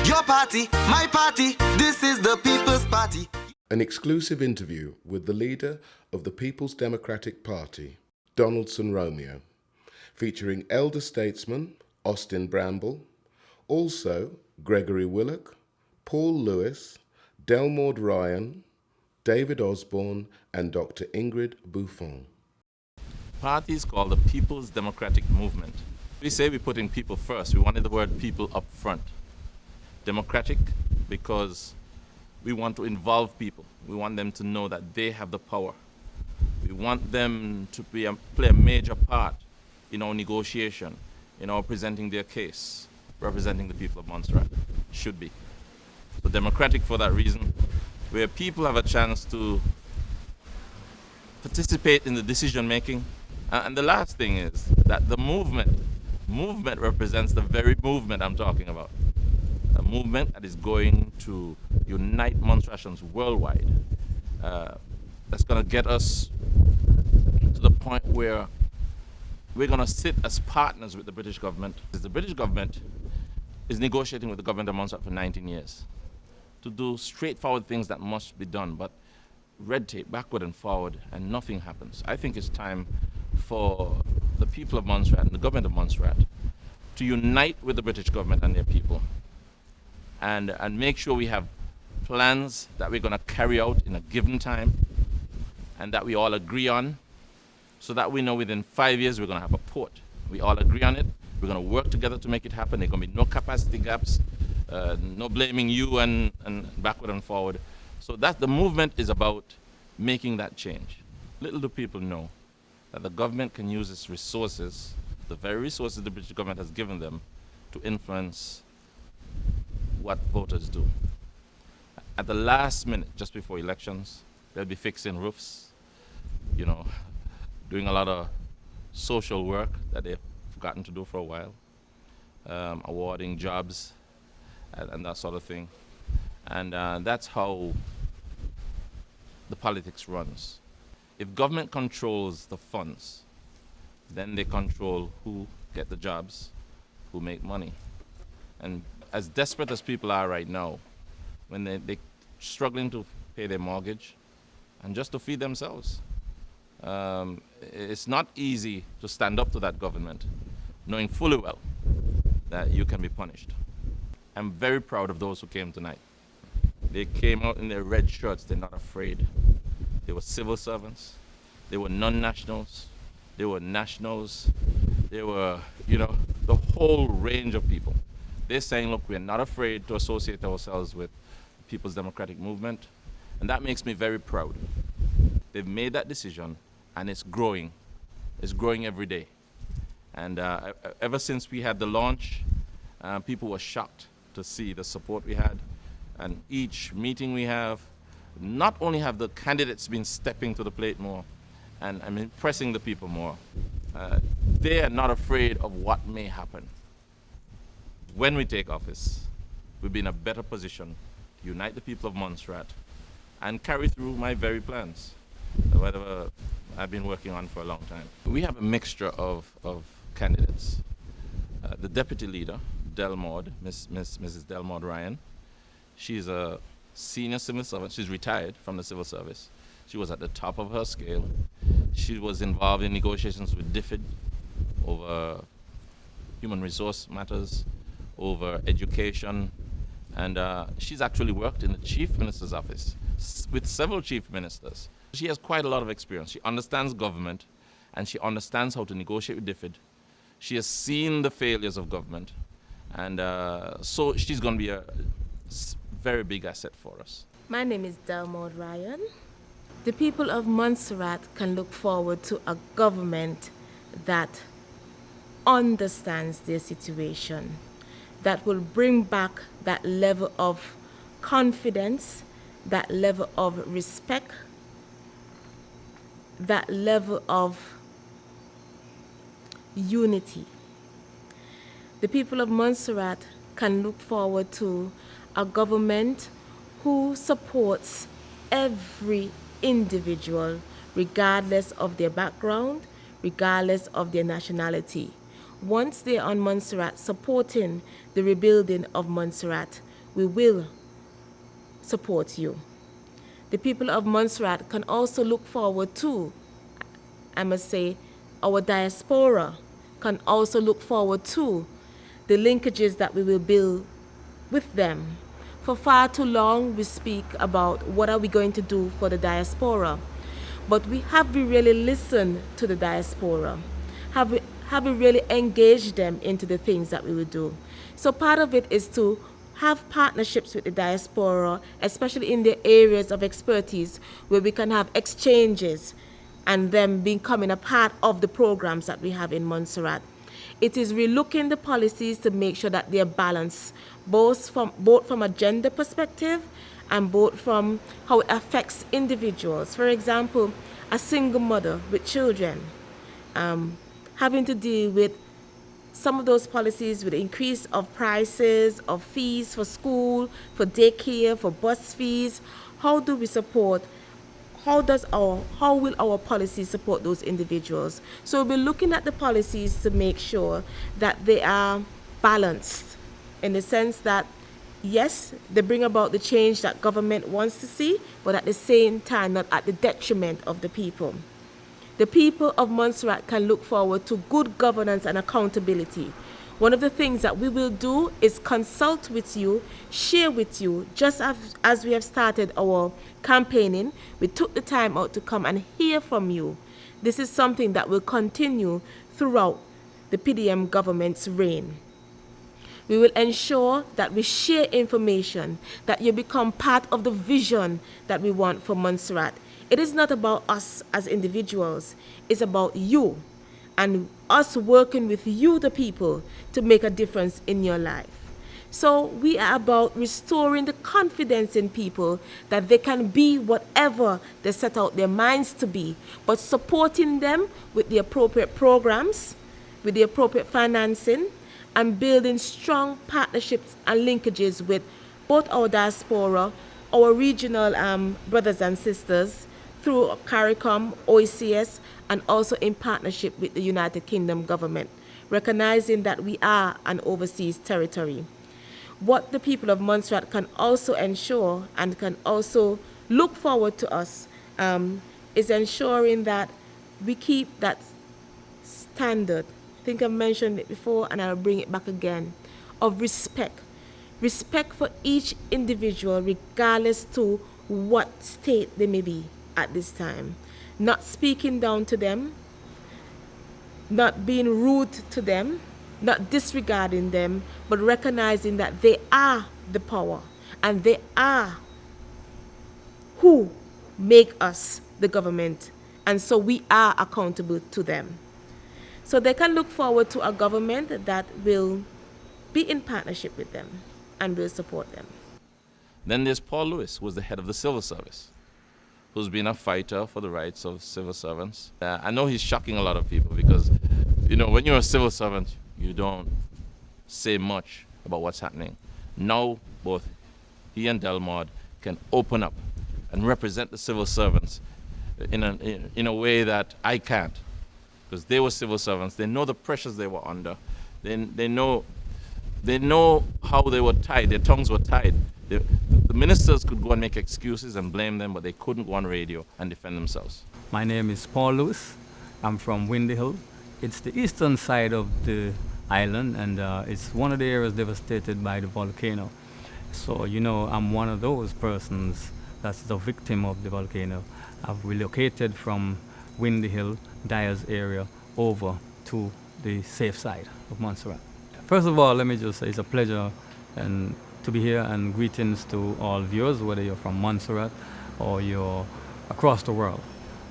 Your party, my party, this is the People's Party. An exclusive interview with the leader of the People's Democratic Party, Donaldson Romeo, featuring elder statesman Austin Bramble, also Gregory Willock, Paul Lewis, Delmord Ryan, David Osborne, and Dr. Ingrid Buffon. Party is called the People's Democratic Movement. We say we're putting people first. We wanted the word people up front. Democratic because we want to involve people. We want them to know that they have the power. We want them to play a major part in our negotiation, in our presenting their case, representing the people of Montserrat. Should be. So democratic for that reason, where people have a chance to participate in the decision making. And the last thing is that the movement represents the very movement I'm talking about. A movement that is going to unite Montserratians worldwide. That's going to get us to the point where we're going to sit as partners with the British government. The British government is negotiating with the government of Montserrat for 19 years to do straightforward things that must be done, but red tape backward and forward, and nothing happens. I think it's time for the people of Montserrat and the government of Montserrat to unite with the British government and their people and make sure we have plans that we're going to carry out in a given time and that we all agree on, so that we know within 5 years we're going to have a port. We all agree on it. We're going to work together to make it happen. There are going to be no capacity gaps, no blaming you and backward and forward. So that the movement is about making that change. Little do people know that the government can use its resources, the very resources the British government has given them, to influence what voters do. At the last minute, just before elections, they'll be fixing roofs, doing a lot of social work that they've forgotten to do for a while, awarding jobs and that sort of thing. And that's how the politics runs. If government controls the funds, then they control who get the jobs, who make money. And as desperate as people are right now, when they're struggling to pay their mortgage and just to feed themselves, it's not easy to stand up to that government, knowing fully well that you can be punished. I'm very proud of those who came tonight. They came out in their red shirts. They're not afraid. They were civil servants. They were non-nationals. They were nationals. They were, the whole range of people. They're saying, look, we're not afraid to associate ourselves with the People's Democratic Movement. And that makes me very proud. They've made that decision, and it's growing. It's growing every day. And ever since we had the launch, people were shocked to see the support we had. And each meeting we have, not only have the candidates been stepping to the plate more and impressing the people more, they are not afraid of what may happen. When we take office, we'll be in a better position to unite the people of Montserrat and carry through my very plans, whatever I've been working on for a long time. We have a mixture of candidates. The deputy leader, Delmord, Mrs. Delmord Ryan, she's a senior civil servant. She's retired from the civil service. She was at the top of her scale. She was involved in negotiations with DFID over human resource matters, over education, and she's actually worked in the chief minister's office with several chief ministers. She has quite a lot of experience. She understands government, and she understands how to negotiate with DFID. She has seen the failures of government, and so she's going to be a very big asset for us. My name is Delmord Ryan. The people of Montserrat can look forward to a government that understands their situation, that will bring back that level of confidence, that level of respect, that level of unity. The people of Montserrat can look forward to a government who supports every individual, regardless of their background, regardless of their nationality. Once they're on Montserrat, supporting the rebuilding of Montserrat, we will support you. The people of Montserrat can also look forward to, I must say, our diaspora can also look forward to the linkages that we will build with them. For far too long, we speak about what are we going to do for the diaspora, but have we really listened to the diaspora? Have we really engaged them into the things that we will do? So part of it is to have partnerships with the diaspora, especially in the areas of expertise where we can have exchanges and them becoming a part of the programs that we have in Montserrat. It is relooking the policies to make sure that they are balanced, both from a gender perspective and both from how it affects individuals. For example, a single mother with children, having to deal with some of those policies with the increase of prices, of fees for school, for daycare, for bus fees. How do we support? How will our policies support those individuals? So we'll be looking at the policies to make sure that they are balanced in the sense that, yes, they bring about the change that government wants to see, but at the same time, not at the detriment of the people. The people of Montserrat can look forward to good governance and accountability. One of the things that we will do is consult with you, share with you, just as we have started our campaigning. We took the time out to come and hear from you. This is something that will continue throughout the PDM government's reign. We will ensure that we share information, that you become part of the vision that we want for Montserrat. It is not about us as individuals, it's about you and us working with you, the people, to make a difference in your life. So we are about restoring the confidence in people that they can be whatever they set out their minds to be, but supporting them with the appropriate programs, with the appropriate financing, and building strong partnerships and linkages with both our diaspora, our regional brothers and sisters, through CARICOM, OECS, and also in partnership with the United Kingdom government, recognizing that we are an overseas territory. What the people of Montserrat can also ensure and can also look forward to us is ensuring that we keep that standard. I think I've mentioned it before and I'll bring it back again, of respect. Respect for each individual regardless to what state they may be at this time. Not speaking down to them, not being rude to them, not disregarding them, but recognizing that they are the power and they are who make us the government, and so we are accountable to them. So they can look forward to a government that will be in partnership with them and will support them. Then there's Paul Lewis, who was the head of the civil service, who's been a fighter for the rights of civil servants. I know he's shocking a lot of people because, when you're a civil servant, you don't say much about what's happening. Now, both he and Delmod can open up and represent the civil servants in a way that I can't, because they were civil servants. They know the pressures they were under. They know how they were tied. Their tongues were tied. The ministers could go and make excuses and blame them, but they couldn't go on radio and defend themselves. My name is Paul Lewis. I'm from Windy Hill. It's the eastern side of the island, and it's one of the areas devastated by the volcano. So, I'm one of those persons that's the victim of the volcano. I've relocated from Windy Hill, Dyer's area, over to the safe side of Montserrat. First of all, let me just say it's a pleasure and to be here, and greetings to all viewers, whether you're from Montserrat or you're across the world.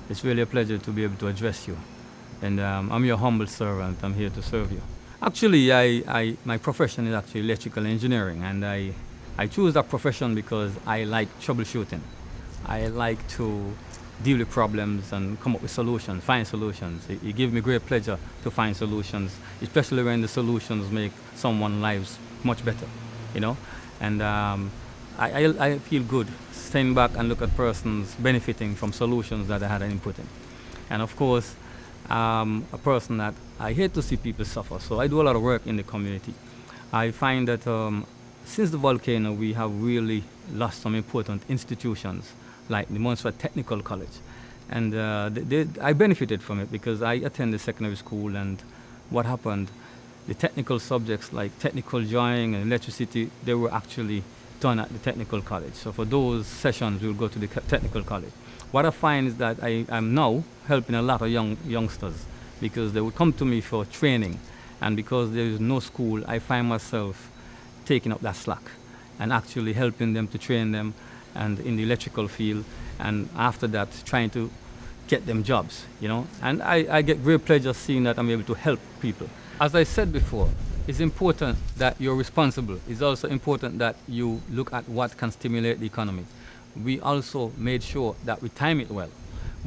It's really a pleasure to be able to address you. And I'm your humble servant. I'm here to serve you. Actually, my profession is actually electrical engineering, and I choose that profession because I like troubleshooting. I like to deal with problems and come up with solutions, find solutions. It gives me great pleasure to find solutions, especially when the solutions make someone's lives much better, And I feel good staying back and look at persons benefiting from solutions that I had an input in. And of course, a person that I hate to see people suffer, so I do a lot of work in the community. I find that since the volcano, we have really lost some important institutions, like the Montserrat Technical College. And I benefited from it because I attended secondary school, and what happened, the technical subjects like technical drawing and electricity, they were actually done at the technical college. So for those sessions, we'll go to the technical college. What I find is that I am now helping a lot of youngsters because they would come to me for training, and because there is no school, I find myself taking up that slack and actually helping them to train them and in the electrical field, and after that trying to get them jobs, you know. And I get great pleasure seeing that I'm able to help people. As I said before, it's important that you're responsible. It's also important that you look at what can stimulate the economy. We also made sure that we time it well.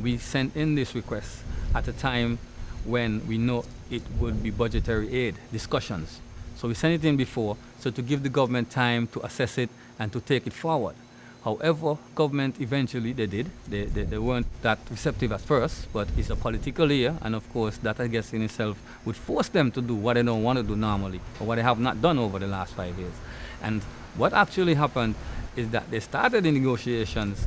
We sent in this request at a time when we know it would be budgetary aid discussions. So we sent it in before, so to give the government time to assess it and to take it forward. However, government eventually, they did. They weren't that receptive at first, but it's a political year, and of course that, I guess, in itself would force them to do what they don't want to do normally, or what they have not done over the last 5 years. And what actually happened is that they started the negotiations,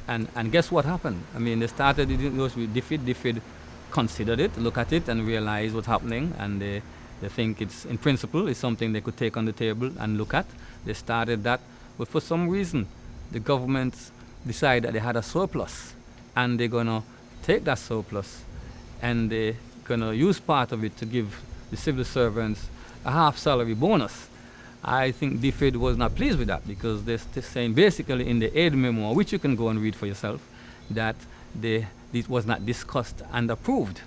and guess what happened? I mean, they started the negotiations with DFID considered it, look at it, and realize what's happening, and they think it's, in principle, it's something they could take on the table and look at. They started that, but for some reason, the government decided that they had a surplus, and they're going to take that surplus and they're going to use part of it to give the civil servants a half salary bonus. I think DFID was not pleased with that, because they're saying basically in the aid memo, which you can go and read for yourself, that it was not discussed and approved.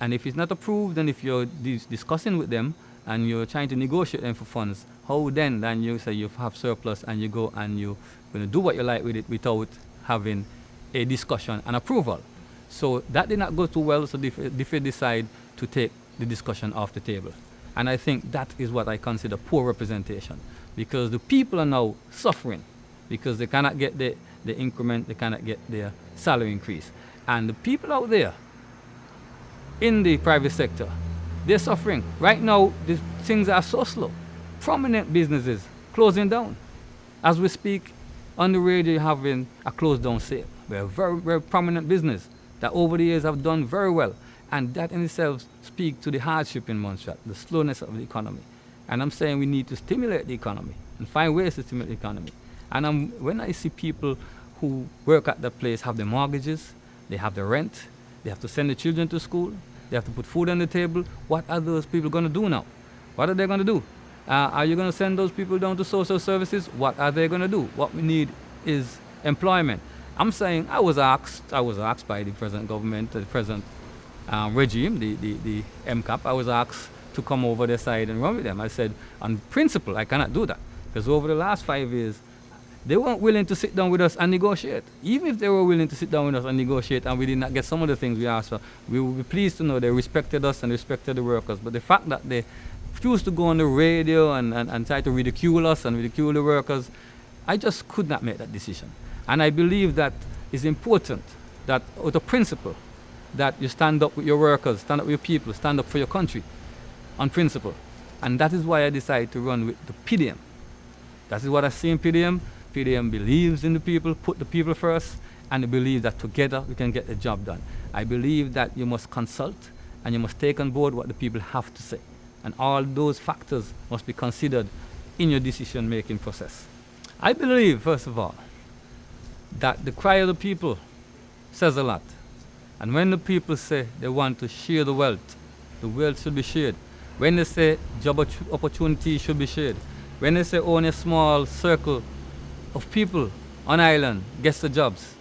And if it's not approved, and if you're discussing with them and you're trying to negotiate them for funds, how then you say you have surplus and you go and you're going to do what you like with it without having a discussion and approval? So that did not go too well, so DFID decided to take the discussion off the table. And I think that is what I consider poor representation, because the people are now suffering because they cannot get the increment, they cannot get their salary increase. And the people out there in the private sector, they're suffering. Right now, things are so slow. Prominent businesses closing down. As we speak, on the radio, you're having a closed down sale. We're a very, very prominent business that over the years have done very well. And that in itself speaks to the hardship in Montserrat, the slowness of the economy. And I'm saying we need to stimulate the economy and find ways to stimulate the economy. And when I see people who work at that place have their mortgages, they have the rent, they have to send the children to school, they have to put food on the table, what are those people going to do now? What are they going to do? Are you going to send those people down to social services? What are they going to do? What we need is employment. I'm saying I was asked by the present government, the present regime, the MCAP, I was asked to come over their side and run with them. I said, on principle, I cannot do that, because over the last 5 years, they weren't willing to sit down with us and negotiate. Even if they were willing to sit down with us and negotiate and we did not get some of the things we asked for, we would be pleased to know they respected us and respected the workers. But the fact that they refused to go on the radio and try to ridicule us and ridicule the workers, I just could not make that decision. And I believe that it's important that, with a principle, that you stand up with your workers, stand up with your people, stand up for your country on principle. And that is why I decided to run with the PDM. That is what I see in PDM. PDM believes in the people, put the people first, and they believe that together we can get the job done. I believe that you must consult and you must take on board what the people have to say. And all those factors must be considered in your decision-making process. I believe, first of all, that the cry of the people says a lot. And when the people say they want to share the wealth should be shared. When they say job opportunities should be shared, when they say only a small circle of people on island gets the jobs,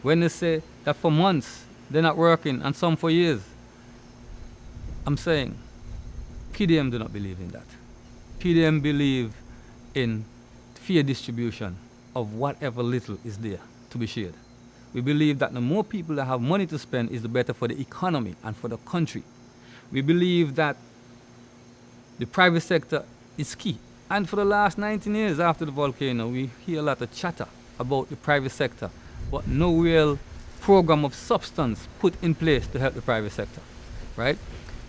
when they say that for months they're not working and some for years, I'm saying PDM do not believe in that. PDM believe in fair distribution of whatever little is there to be shared. We believe that the more people that have money to spend is the better for the economy and for the country. We believe that the private sector is key. And for the last 19 years after the volcano, we hear a lot of chatter about the private sector, but no real program of substance put in place to help the private sector, right?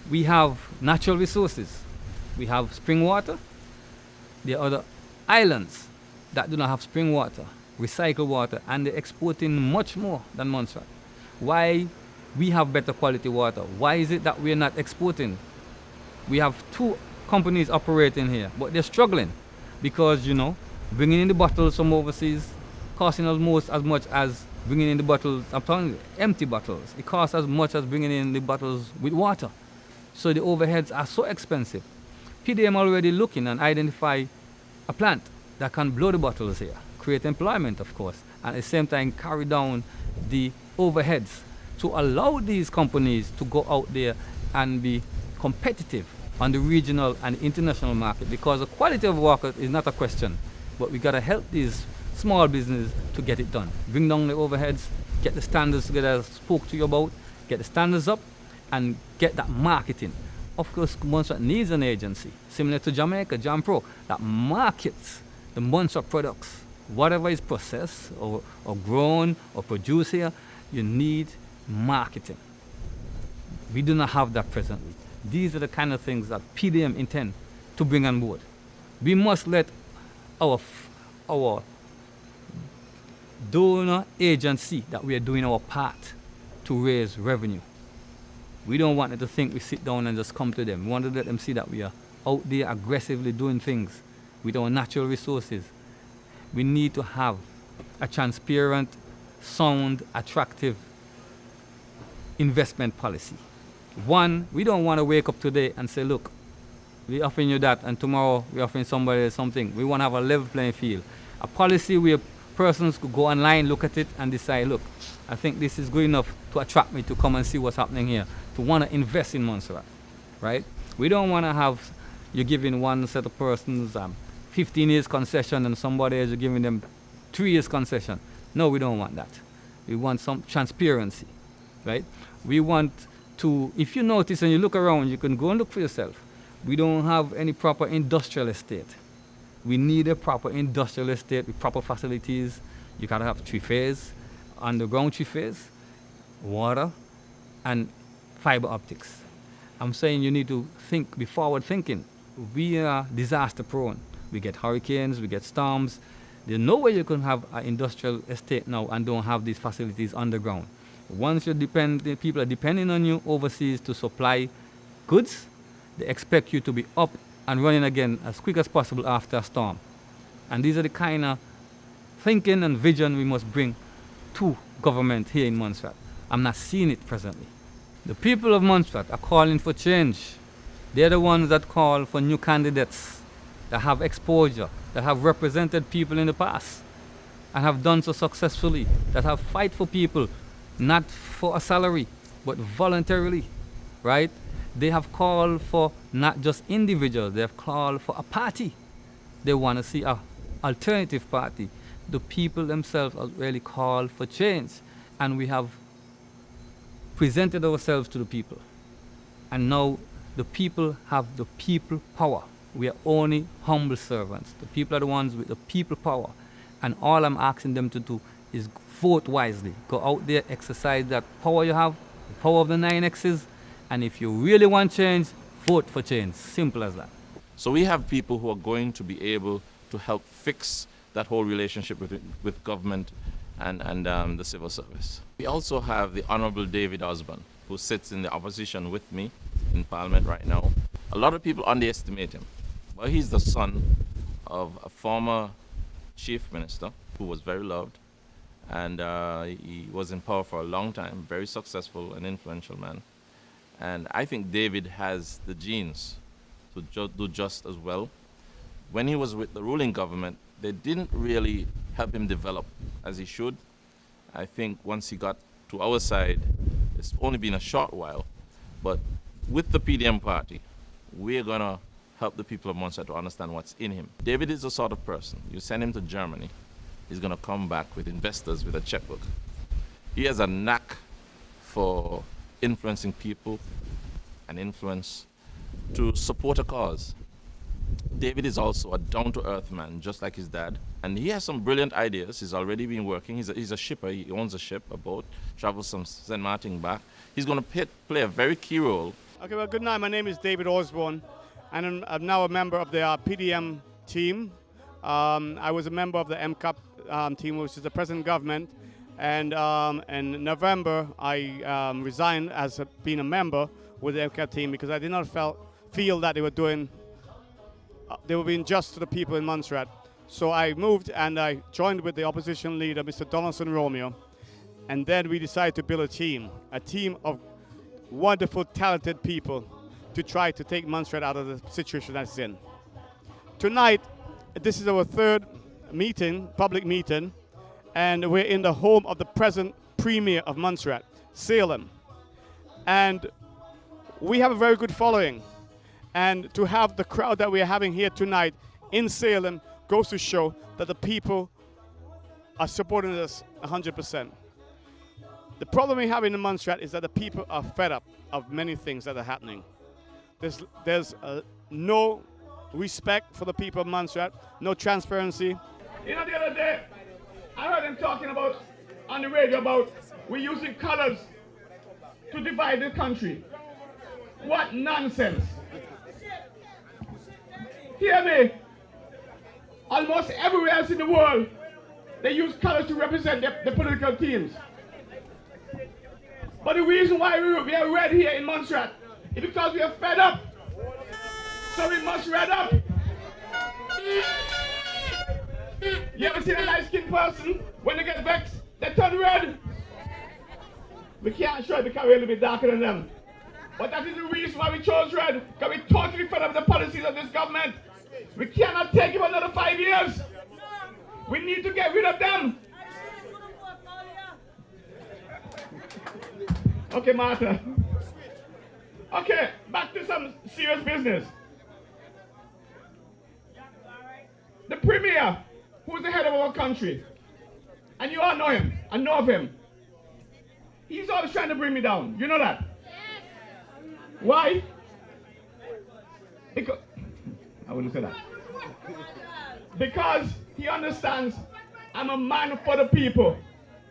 We have natural resources. We have spring water. The other islands that do not have spring water, recycled water, and they're exporting much more than Montserrat. Why we have better quality water? Why is it that we're not exporting? We have 2 companies operating here, but they're struggling because, bringing in the bottles from overseas costing almost as much as bringing in the bottles, I'm talking empty bottles. It costs as much as bringing in the bottles with water. So the overheads are so expensive. PDM already looking and identify a plant that can blow the bottles here, create employment, of course, and at the same time carry down the overheads to allow these companies to go out there and be competitive on the regional and international market, because the quality of water is not a question, but we got to help these small businesses to get it done. Bring down the overheads, get the standards together I spoke to you about, get the standards up, and get that marketing. Of course, Montserrat needs an agency, similar to Jamaica, Jampro, that markets the Montserrat products. Whatever is processed or grown or produced here, you need marketing. We do not have that presently. These are the kind of things that PDM intend to bring on board. We must let our donor agency that we are doing our part to raise revenue. We don't want them to think we sit down and just come to them. We want to let them see that we are out there aggressively doing things with our natural resources. We need to have a transparent, sound, attractive investment policy. One, we don't want to wake up today and say, look, we're offering you that, and tomorrow we're offering somebody else something. We want to have a level playing field. A policy where persons could go online, look at it, and decide, look, I think this is good enough to attract me to come and see what's happening here, to want to invest in Montserrat, right? We don't want to have you giving one set of persons 15 years concession and somebody else you're giving them 3 years concession. No, we don't want that. We want some transparency, right? We want to, if you notice and you look around, you can go and look for yourself. We don't have any proper industrial estate. We need a proper industrial estate with proper facilities. You gotta have 3-phase, underground 3-phase, water, and fiber optics. I'm saying you need to be forward thinking. We are disaster prone. We get hurricanes, we get storms. There's no way you can have an industrial estate now and don't have these facilities underground. Once the people are depending on you overseas to supply goods, they expect you to be up and running again as quick as possible after a storm. And these are the kind of thinking and vision we must bring to government here in Montserrat. I'm not seeing it presently. The people of Montserrat are calling for change. They're the ones that call for new candidates that have exposure, that have represented people in the past and have done so successfully, that have fight for people, not for a salary, but voluntarily, right? They have called for not just individuals, they have called for a party. They want to see an alternative party. The people themselves have really called for change, and we have presented ourselves to the people. And now the people have the people power. We are only humble servants. The people are the ones with the people power. And all I'm asking them to do is vote wisely. Go out there, exercise that power you have, the power of the 9 X's, and if you really want change, vote for change. Simple as that. So we have people who are going to be able to help fix that whole relationship with government and the civil service. We also have the Honorable David Osborne, who sits in the opposition with me in Parliament right now. A lot of people underestimate him. Well, he's the son of a former chief minister who was very loved, and he was in power for a long time, very successful and influential man. And I think David has the genes to do just as well. When he was with the ruling government, they didn't really help him develop as he should. I think once he got to our side, it's only been a short while, but with the PDM party, we're gonna help the people of Montserrat to understand what's in him. David is the sort of person, you send him to Germany, he's gonna come back with investors with a checkbook. He has a knack for influencing people and influence to support a cause. David is also a down-to-earth man, just like his dad, and he has some brilliant ideas. He's already been working. He's a shipper. He owns a ship, a boat, travels from St. Martin back. He's going to play a very key role. Okay, well, good night. My name is David Osborne, and I'm now a member of the PDM team, I was a member of the MCAP team, which is the present government. And in November, I resigned as being a member with the MCAP team because I did not feel that they were being just to the people in Montserrat. So I moved and I joined with the opposition leader, Mr. Donaldson Romeo. And then we decided to build a team of wonderful, talented people to try to take Montserrat out of the situation that it's in. Tonight, this is our third meeting, public meeting, and we're in the home of the present Premier of Montserrat, Salem. And we have a very good following. And to have the crowd that we're having here tonight in Salem goes to show that the people are supporting us 100%. The problem we have in Montserrat is that the people are fed up of many things that are happening. There's no respect for the people of Montserrat, no transparency. You know, the other day, I heard them talking about, on the radio, about we're using colors to divide the country. What nonsense. Hear me. Almost everywhere else in the world, they use colors to represent the political teams. But the reason why we are red here in Montserrat is because we are fed up. So we must red up. You ever seen a light-skinned person, when they get vexed, they turn red? We can't show it because we're a little bit darker than them. But that is the reason why we chose red, because we're totally fed up with the policies of this government. We cannot take it for another 5 years. We need to get rid of them. Okay, Martha. Okay, back to some serious business. The Premier, who's the head of our country, and you all know him, I know of him. He's always trying to bring me down. You know that? Why? Because, I wouldn't say that. Because he understands I'm a man for the people.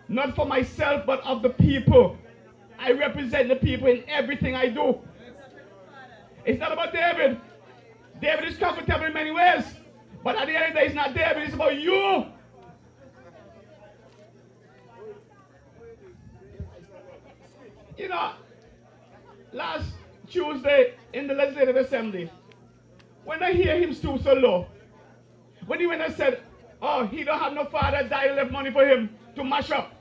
Not for myself, but of the people. I represent the people in everything I do. It's not about David. David is comfortable in many ways. But at the end of the day, it's not David, it's about you. You know, last Tuesday in the Legislative Assembly, when I hear him stoop so low, when he went and said, oh, he don't have no father, died, left money for him to mash up.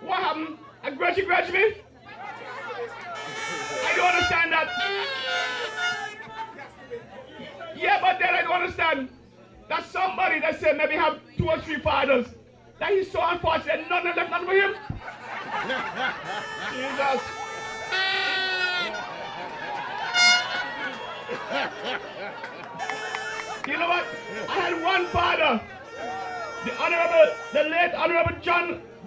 What happened? A grudge me? I don't understand that. Yeah, but then I don't understand that somebody that said maybe have 2 or 3 fathers, that he's so unfortunate, none left nothing for him. Jesus. You know what? I had one father, the late Honorable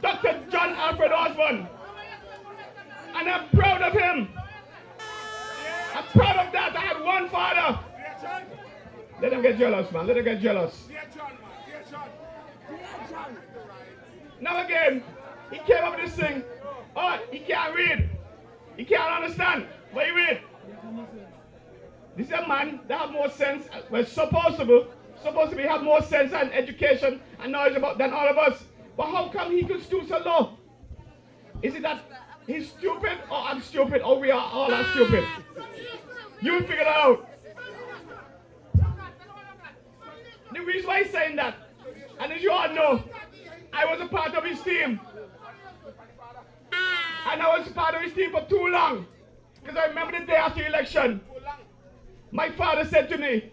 Dr. John Alfred Osborne. And I'm proud of him. I'm proud of that. I had one father. Let them get jealous, man. Let them get jealous. Now again, he came up with this thing. Oh, he can't read. He can't understand. But he read. This is a man that have more sense, well, supposed to be have more sense and education and knowledge about than all of us. But how come he could stoop so low? Is it that he's stupid, or I'm stupid, or we are all stupid? You figure it out. The reason why he's saying that, and as you all know, I was a part of his team. And I was part of his team for too long. Because I remember the day after the election, my father said to me,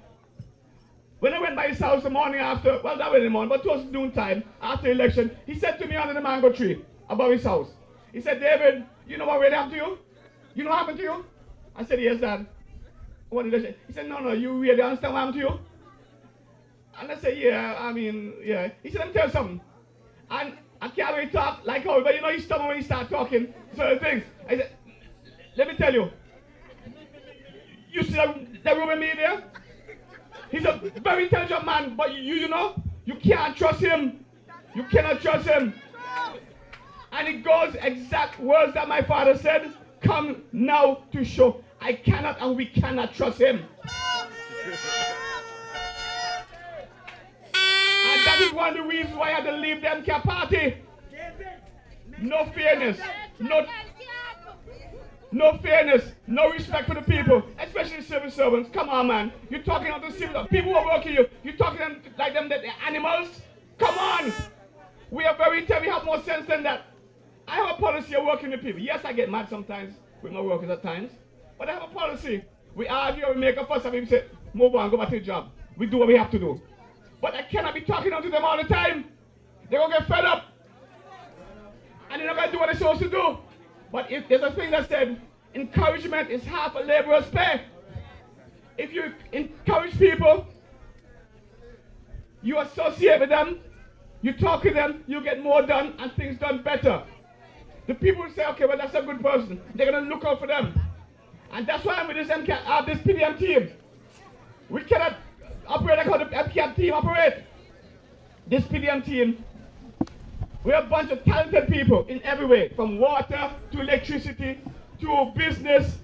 when I went by his house the morning after, well, that was in the morning, but it was noontime after the election, he said to me under the mango tree above his house, he said, David, you know what really happened to you? You know what happened to you? I said, yes, Dad. What did I say? He said, no, you really understand what happened to you? And I said, yeah. He said, let me tell you something. And I can't really talk like how, but you know, he's stubborn when he starts talking certain things. I said, let me tell you. You see that Ruben Media? He's a very intelligent man, but you know, you can't trust him. You cannot trust him. And it goes exact words that my father said, come now to show. I cannot and we cannot trust him. That is one of the reasons why I had to leave the MCAP party. No fairness. No fairness, no respect for the people, especially civil servants. Come on, man. You're talking to the civil people who are working you. You're talking to them like them that they're animals. Come on. We are very intelligent. We have more sense than that. I have a policy of working with people. Yes, I get mad sometimes with my workers at times, but I have a policy. We argue, we make a fuss, and we say, move on, go back to the job. We do what we have to do. But I cannot be talking to them all the time. They're going to get fed up. And they're not going to do what they're supposed to do. But if there's a thing that said, encouragement is half a laborer's pay. If you encourage people, you associate with them, you talk to them, you get more done and things done better. The people will say, okay, well, that's a good person. They're going to look out for them. And that's why I'm with this this PDM team. We cannot operate like how the MCAP team operate. This PDM team, we're a bunch of talented people in every way, from water to electricity to business.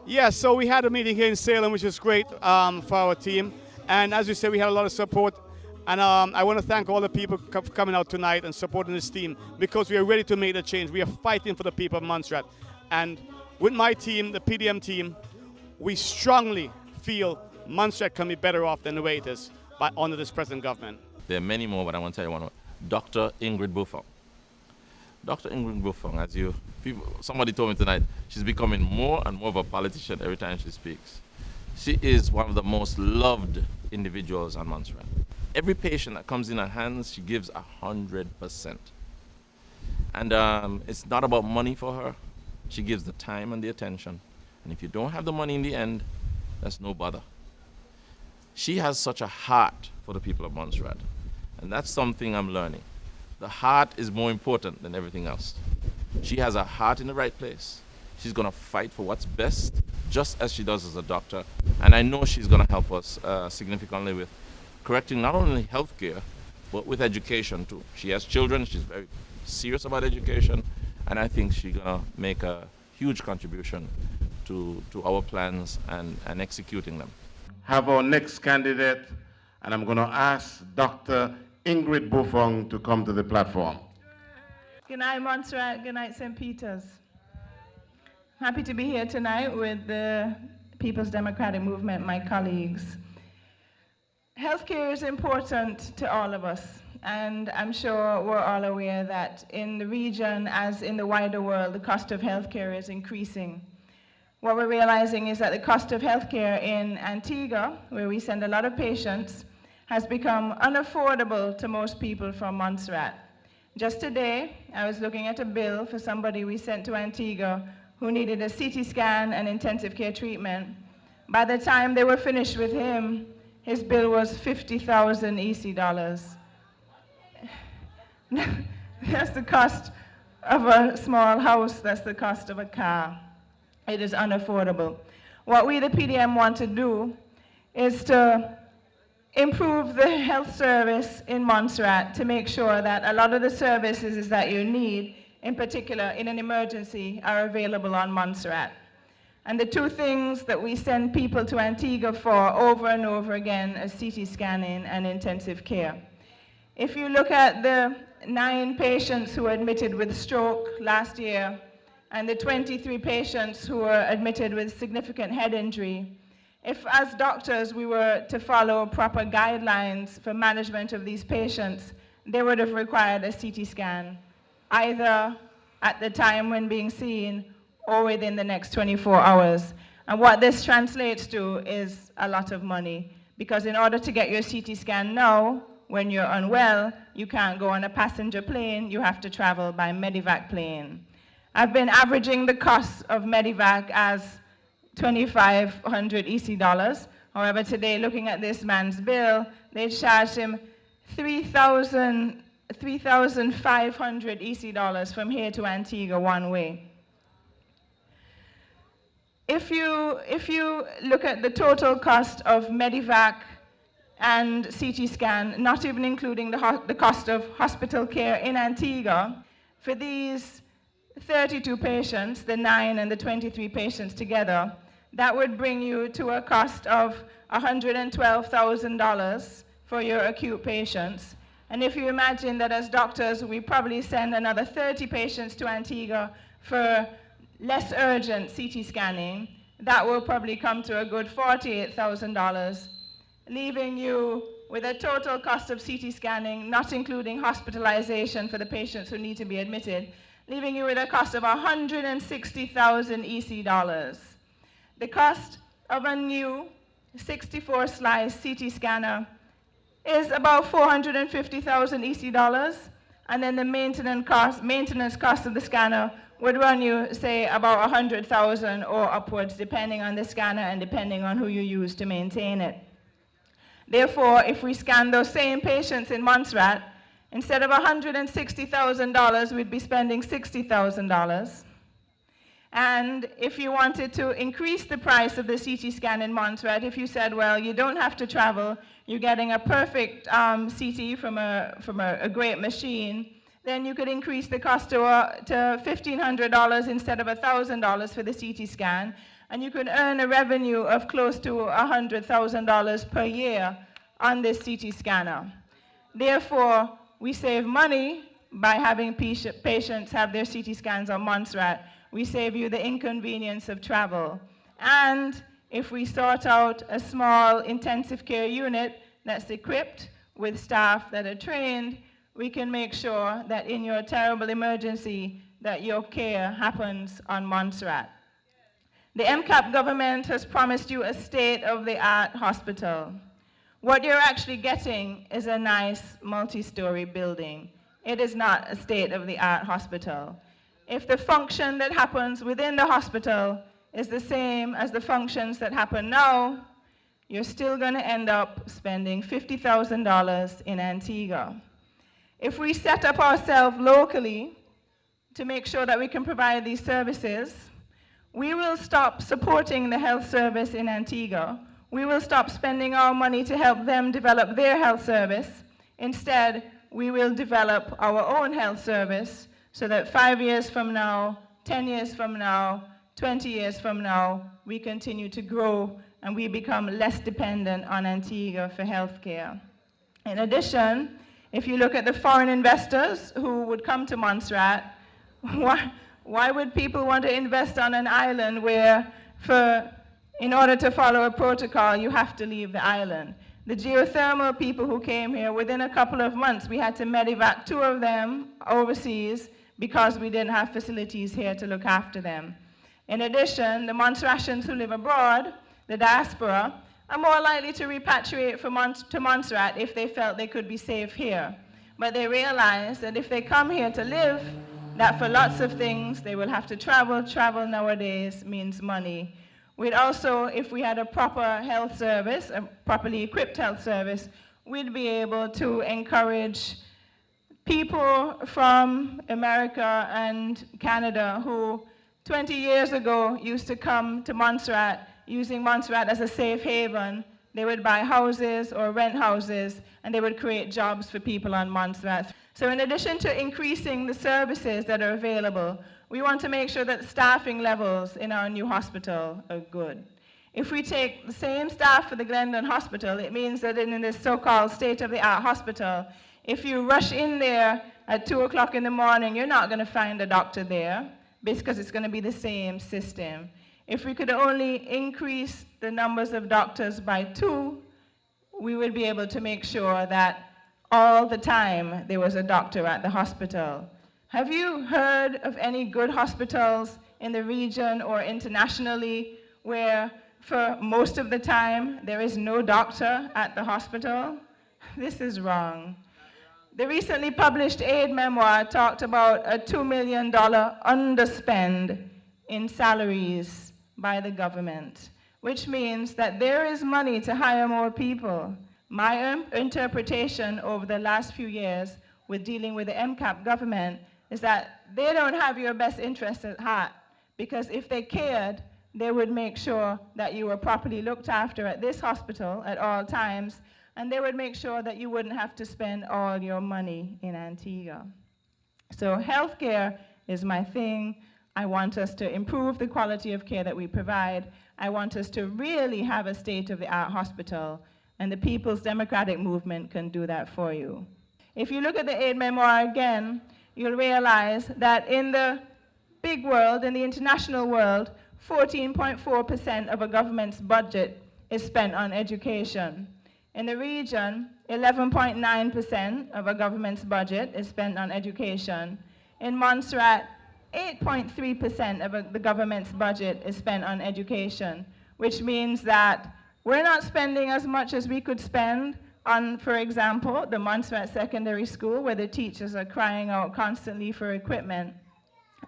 Yes, so we had a meeting here in Salem, which is great for our team. And as you said, we had a lot of support. And I want to thank all the people coming out tonight and supporting this team, because we are ready to make the change. We are fighting for the people of Montserrat. And with my team, the PDM team, we strongly feel Montserrat can be better off than the way it is under this present government. There are many more, but I want to tell you one more. Dr. Ingrid Buffon. Dr. Ingrid Buffon, somebody told me tonight, she's becoming more and more of a politician every time she speaks. She is one of the most loved individuals on Montserrat. Every patient that comes in her hands, she gives 100%. And it's not about money for her. She gives the time and the attention. And if you don't have the money in the end, that's no bother. She has such a heart for the people of Montserrat. And that's something I'm learning. The heart is more important than everything else. She has her heart in the right place. She's going to fight for what's best, just as she does as a doctor. And I know she's going to help us significantly with correcting not only healthcare, but with education too. She has children. She's very serious about education. And I think she's going to make a huge contribution to our plans and executing them. Have our next candidate, and I'm going to ask Dr. Ingrid Buffon to come to the platform. Good night, Montserrat. Good night, St. Peter's. Happy to be here tonight with the People's Democratic Movement, my colleagues. Healthcare is important to all of us, and I'm sure we're all aware that in the region, as in the wider world, the cost of healthcare is increasing. What we're realizing is that the cost of healthcare in Antigua, where we send a lot of patients, has become unaffordable to most people from Montserrat. Just today, I was looking at a bill for somebody we sent to Antigua who needed a CT scan and intensive care treatment. By the time they were finished with him, his bill was 50,000 EC dollars. That's the cost of a small house, that's the cost of a car. It is unaffordable. What we, the PDM, want to do is to improve the health service in Montserrat to make sure that a lot of the services that you need, in particular in an emergency, are available on Montserrat. And the two things that we send people to Antigua for over and over again are CT scanning and intensive care. If you look at the 9 patients who were admitted with stroke last year and the 23 patients who were admitted with significant head injury, if as doctors we were to follow proper guidelines for management of these patients, they would have required a CT scan, either at the time when being seen or within the next 24 hours. And what this translates to is a lot of money, because in order to get your CT scan now, when you're unwell, you can't go on a passenger plane, you have to travel by Medivac plane. I've been averaging the cost of Medivac as 2,500 EC dollars. However, today, looking at this man's bill, they charged him 3,500 EC dollars from here to Antigua one way. If you look at the total cost of Medivac and CT scan, not even including the cost of hospital care in Antigua, for these 32 patients, the 9 and the 23 patients together, that would bring you to a cost of $112,000 for your acute patients. And if you imagine that as doctors, we probably send another 30 patients to Antigua for less urgent CT scanning, that will probably come to a good $48,000, leaving you with a total cost of CT scanning, not including hospitalization for the patients who need to be admitted, leaving you with a cost of 160,000 EC dollars. The cost of a new 64-slice CT scanner is about 450,000 EC dollars, and then the maintenance cost of the scanner would run you, say, about 100,000 or upwards, depending on the scanner and depending on who you use to maintain it. Therefore, if we scan those same patients in Montserrat, instead of $160,000, we'd be spending $60,000. And if you wanted to increase the price of the CT scan in Montserrat, if you said, well, you don't have to travel, you're getting a perfect CT from a great machine, then you could increase the cost to $1,500 instead of $1,000 for the CT scan, and you could earn a revenue of close to $100,000 per year on this CT scanner. Therefore, we save money by having patients have their CT scans on Montserrat. We save you the inconvenience of travel. And if we sort out a small intensive care unit that's equipped with staff that are trained, we can make sure that in your terrible emergency that your care happens on Montserrat. The MCAP government has promised you a state-of-the-art hospital. What you're actually getting is a nice multi-story building. It is not a state-of-the-art hospital. If the function that happens within the hospital is the same as the functions that happen now, you're still going to end up spending $50,000 in Antigua. If we set up ourselves locally to make sure that we can provide these services, we will stop supporting the health service in Antigua. We will stop spending our money to help them develop their health service. Instead, we will develop our own health service so that 5 years from now, 10 years from now, 20 years from now, we continue to grow and we become less dependent on Antigua for healthcare. In addition, if you look at the foreign investors who would come to Montserrat, why would people want to invest on an island where, in order to follow a protocol, you have to leave the island? The geothermal people who came here, within a couple of months, we had to medevac 2 of them overseas because we didn't have facilities here to look after them. In addition, the Montserratians who live abroad, the diaspora, are more likely to repatriate to Montserrat if they felt they could be safe here. But they realize that if they come here to live, that for lots of things they will have to travel. Travel nowadays means money. We'd also, if we had a proper health service, a properly equipped health service, we'd be able to encourage people from America and Canada who 20 years ago used to come to Montserrat using Montserrat as a safe haven. They would buy houses or rent houses, and they would create jobs for people on Montserrat. So in addition to increasing the services that are available, we want to make sure that staffing levels in our new hospital are good. If we take the same staff for the Glendon Hospital, it means that in this so-called state-of-the-art hospital, if you rush in there at 2 o'clock in the morning, you're not going to find a doctor there because it's going to be the same system. If we could only increase the numbers of doctors by 2, we would be able to make sure that all the time there was a doctor at the hospital. Have you heard of any good hospitals in the region or internationally where for most of the time there is no doctor at the hospital? This is wrong. The recently published aid memoir talked about a $2 million underspend in salaries by the government, which means that there is money to hire more people. My interpretation over the last few years with dealing with the MCAP government is that they don't have your best interest at heart, because if they cared, they would make sure that you were properly looked after at this hospital at all times, and they would make sure that you wouldn't have to spend all your money in Antigua. So healthcare is my thing. I want us to improve the quality of care that we provide. I want us to really have a state-of-the-art hospital. and the People's Democratic Movement can do that for you. If you look at the aid memoir again, you'll realize that in the big world, in the international world, 14.4% of a government's budget is spent on education. In the region, 11.9% of a government's budget is spent on education. In Montserrat, 8.3% of the government's budget is spent on education, which means that we're not spending as much as we could spend on, for example, the Montserrat Secondary School, where the teachers are crying out constantly for equipment.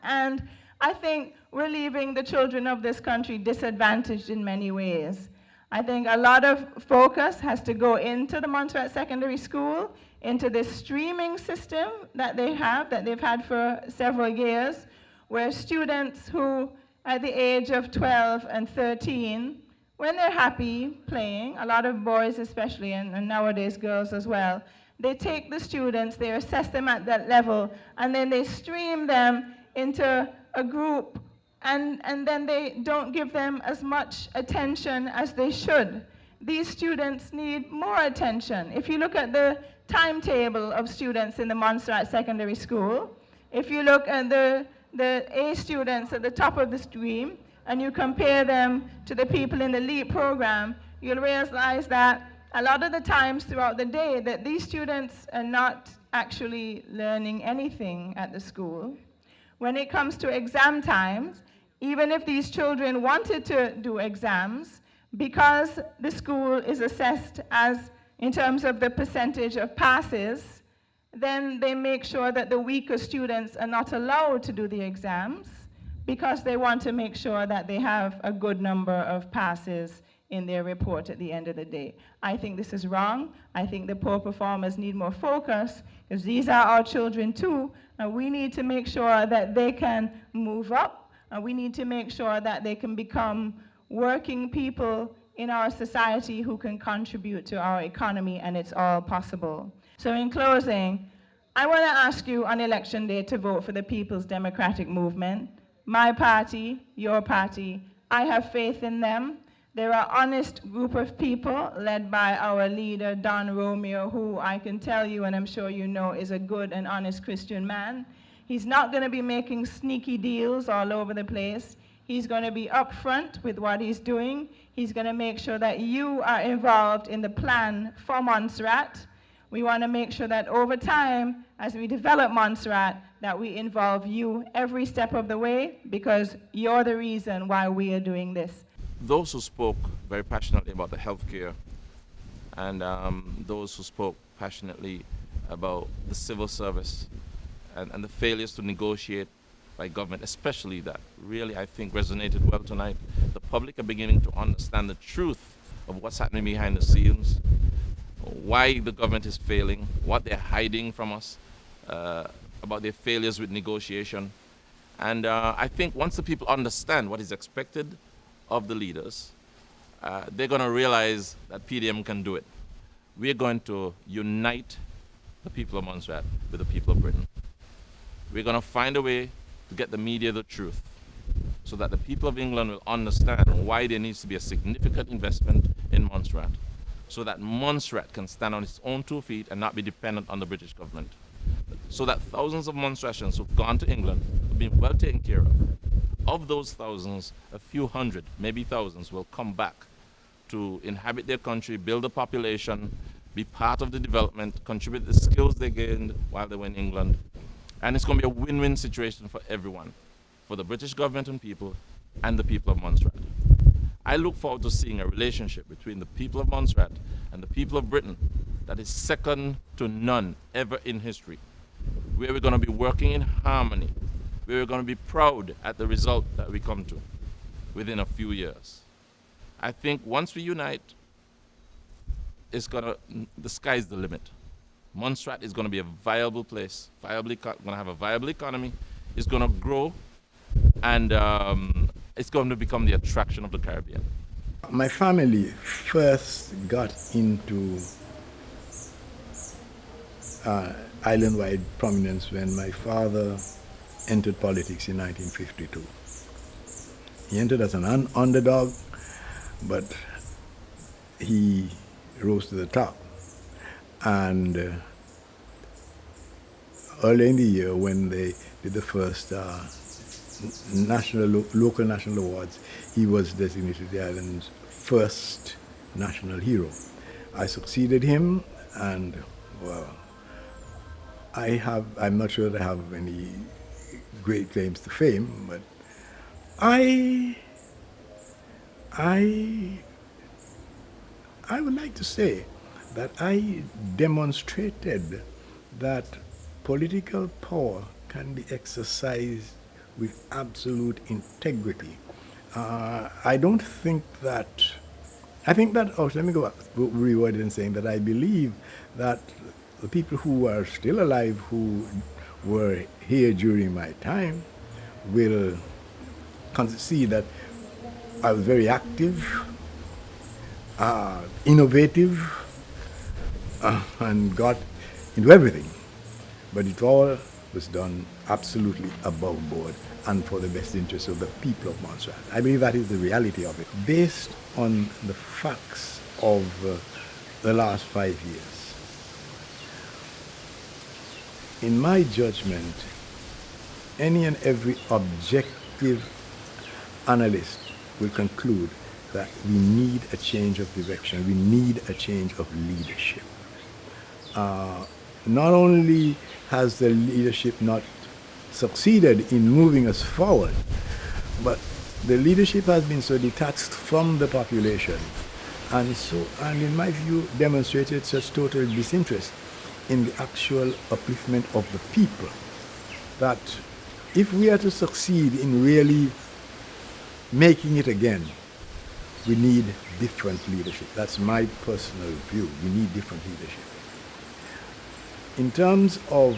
And I think we're leaving the children of this country disadvantaged in many ways. I think a lot of focus has to go into the Montserrat Secondary School, into this streaming system that they've had for several years, where students who, at the age of 12 and 13, when they're happy playing, a lot of boys especially, and nowadays girls as well, they take the students, they assess them at that level, and then they stream them into a group, and then they don't give them as much attention as they should. These students need more attention. If you look at the timetable of students in the Montserrat Secondary School, if you look at the A students at the top of the stream, and you compare them to the people in the LEAP program, you'll realize that a lot of the times throughout the day that these students are not actually learning anything at the school. When it comes to exam times, even if these children wanted to do exams, because the school is assessed as in terms of the percentage of passes, then they make sure that the weaker students are not allowed to do the exams, because they want to make sure that they have a good number of passes in their report at the end of the day. I think this is wrong. I think the poor performers need more focus, because these are our children too, and we need to make sure that they can move up, and we need to make sure that they can become working people in our society who can contribute to our economy, and it's all possible. So in closing, I want to ask you on election day to vote for the People's Democratic Movement. My party, your party, I have faith in them. They're an honest group of people led by our leader, Don Romeo, who I can tell you, and I'm sure you know, is a good and honest Christian man. He's not going to be making sneaky deals all over the place. He's going to be upfront with what he's doing. He's going to make sure that you are involved in the plan for Montserrat. We want to make sure that over time, as we develop Montserrat, that we involve you every step of the way, because you're the reason why we are doing this. Those who spoke very passionately about the healthcare, and those who spoke passionately about the civil service and the failures to negotiate by government, especially that, really I think resonated well tonight. The public are beginning to understand the truth of what's happening behind the scenes, why the government is failing, what they're hiding from us, about their failures with negotiation. And I think once the people understand what is expected of the leaders, they're going to realize that PDM can do it. We're going to unite the people of Montserrat with the people of Britain. We're going to find a way to get the media the truth, so that the people of England will understand why there needs to be a significant investment in Montserrat, so that Montserrat can stand on its own 2 feet and not be dependent on the British government, so that thousands of Montserratians who've gone to England have been well taken care of. Of those thousands, a few hundred, maybe thousands, will come back to inhabit their country, build a population, be part of the development, contribute the skills they gained while they were in England. And it's going to be a win-win situation for everyone, for the British government and people, and the people of Montserrat. I look forward to seeing a relationship between the people of Montserrat and the people of Britain that is second to none ever in history, where we're going to be working in harmony, where we're going to be proud at the result that we come to within a few years. I think once we unite, the sky's the limit. Montserrat is going to be a viable place, going to have a viable economy, it's going to grow, and it's going to become the attraction of the Caribbean. My family first got into island-wide prominence when my father entered politics in 1952. He entered as an underdog, but he rose to the top. And early in the year, when they did the first local national awards, he was designated the island's first national hero. I succeeded him, and well, I'm not sure that I have any great claims to fame, but I would like to say that I demonstrated that political power can be exercised with absolute integrity. I don't think that, I think that, oh, let me go reword it in saying that I believe that the people who are still alive, who were here during my time, will see that I was very active, innovative, and got into everything. But it all was done absolutely above board and for the best interest of the people of Montserrat. I believe that is the reality of it. Based on the facts of the last 5 years, in my judgment, any and every objective analyst will conclude that we need a change of direction, we need a change of leadership. Not only has the leadership not succeeded in moving us forward, but the leadership has been so detached from the population and in my view demonstrated such total disinterest in the actual upliftment of the people that if we are to succeed in really making it again, we need different leadership. That's my personal view. We need different leadership. In terms of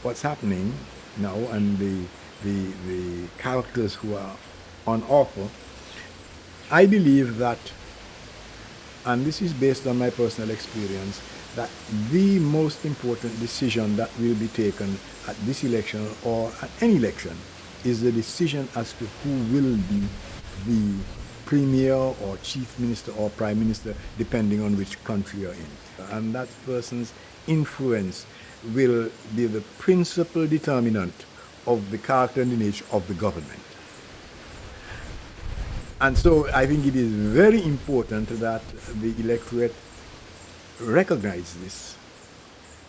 what's happening now and the characters who are on offer, I believe that, and this is based on my personal experience, that the most important decision that will be taken at this election or at any election is the decision as to who will be the premier or chief minister or prime minister, depending on which country you're in. And that person's influence will be the principal determinant of the character and the nature of the government. And so I think it is very important that the electorate recognize this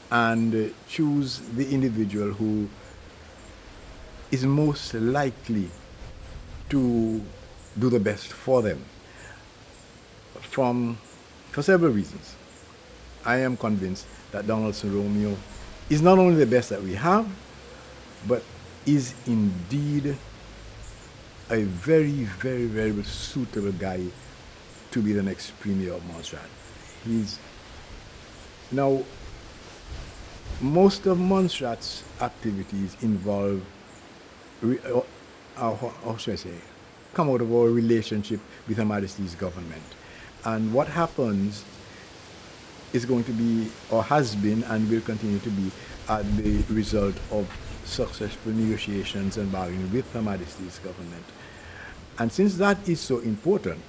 and choose the individual who is most likely to do the best for them for several reasons. I am convinced that Donaldson Romeo is not only the best that we have, but is indeed a very, very, very suitable guy to be the next premier of Montserrat. Now, most of Montserrat's activities involve, how should I say, come out of our relationship with Her Majesty's government. And what happens is going to be, or has been, and will continue to be, the result of successful negotiations and bargaining with Her Majesty's government. And since that is so important,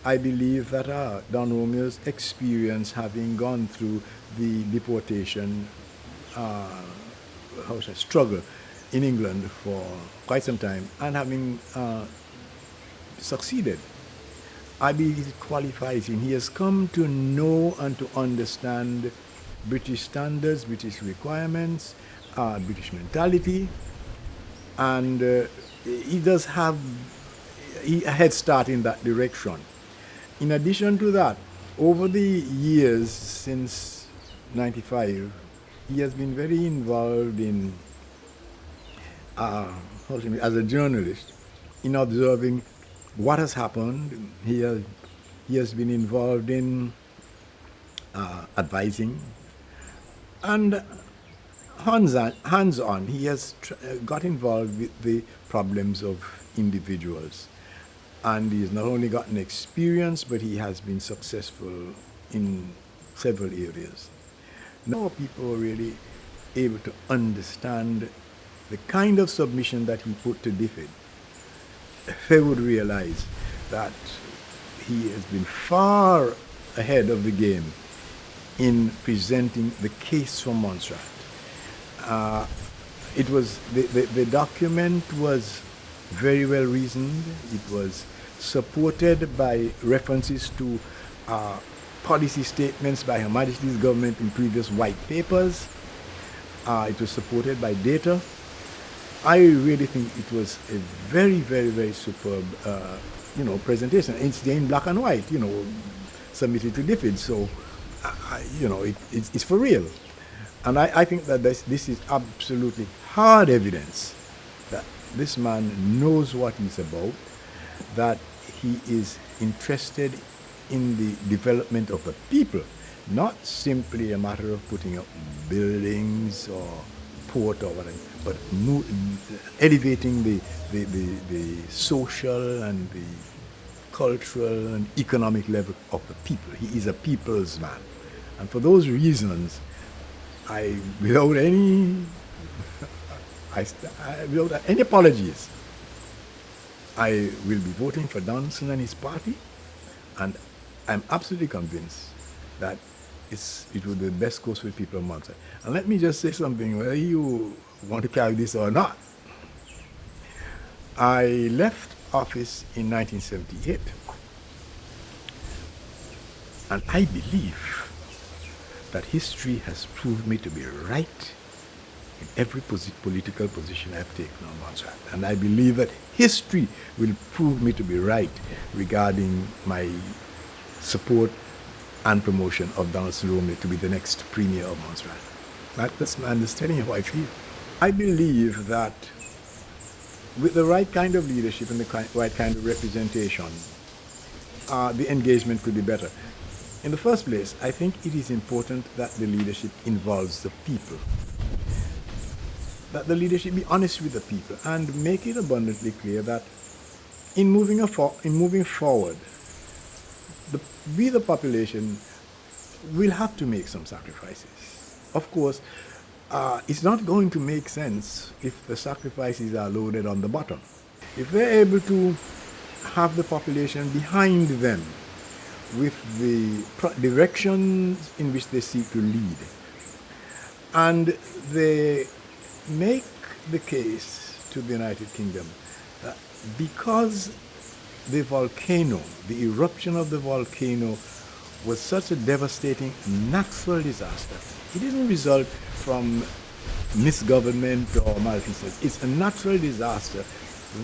I believe that Don Romeo's experience, having gone through the deportation struggle in England for quite some time, and having succeeded, I believe it qualifies him. He has come to know and to understand British standards, British requirements, British mentality, and he does have a head start in that direction. In addition to that, over the years since '95, he has been very involved in, as a journalist, in observing what has happened. He has been involved in advising, and hands-on, he has got involved with the problems of individuals. And he has not only gotten experience, but he has been successful in several areas. Now people are really able to understand the kind of submission that he put to DFID. They would realize that he has been far ahead of the game in presenting the case for Montserrat. The document was very well reasoned. It was supported by references to policy statements by Her Majesty's government in previous white papers. It was supported by data. I really think it was a very, very, very superb, presentation. It's in black and white, submitted to DFID. So, it's for real. And I think that this is absolutely hard evidence that this man knows what he's about, that he is interested in the development of the people, not simply a matter of putting up buildings or port or whatever, but elevating the social and the cultural and economic level of the people. He is a people's man. And for those reasons, without any apologies, I will be voting for Donaldson and his party, and I'm absolutely convinced that it will be the best course for the people of Montserrat. And let me just say something, whether you want to carry this or not. I left office in 1978, and I believe that history has proved me to be right in every political position I've taken on Montserrat. And I believe that history will prove me to be right regarding my support and promotion of Donaldson Romney to be the next premier of Montserrat. That's my understanding of how I feel. I believe that with the right kind of leadership and the right kind of representation, the engagement could be better. In the first place, I think it is important that the leadership involves the people. That the leadership be honest with the people and make it abundantly clear that in moving forward, we the population will have to make some sacrifices. Of course, it's not going to make sense if the sacrifices are loaded on the bottom. If they're able to have the population behind them with the directions in which they seek to lead, and they make the case to the United Kingdom that because the volcano, the eruption of the volcano, was such a devastating natural disaster, it didn't result from misgovernment or malfeasance. It's a natural disaster.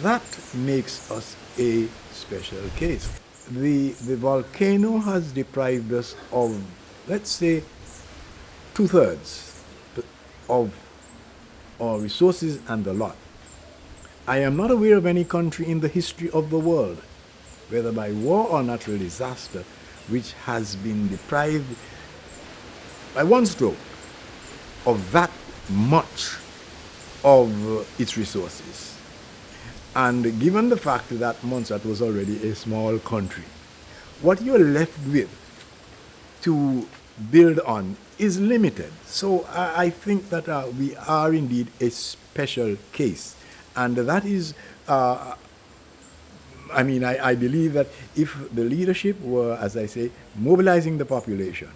That makes us a special case. The volcano has deprived us of, let's say, 2/3 of our resources and the lot. I am not aware of any country in the history of the world, whether by war or natural disaster, which has been deprived by one stroke of that much of its resources. And given the fact that Montserrat was already a small country, what you're left with to build on is limited. So I think that we are indeed a special case. And that is, I believe that if the leadership were, as I say, mobilizing the population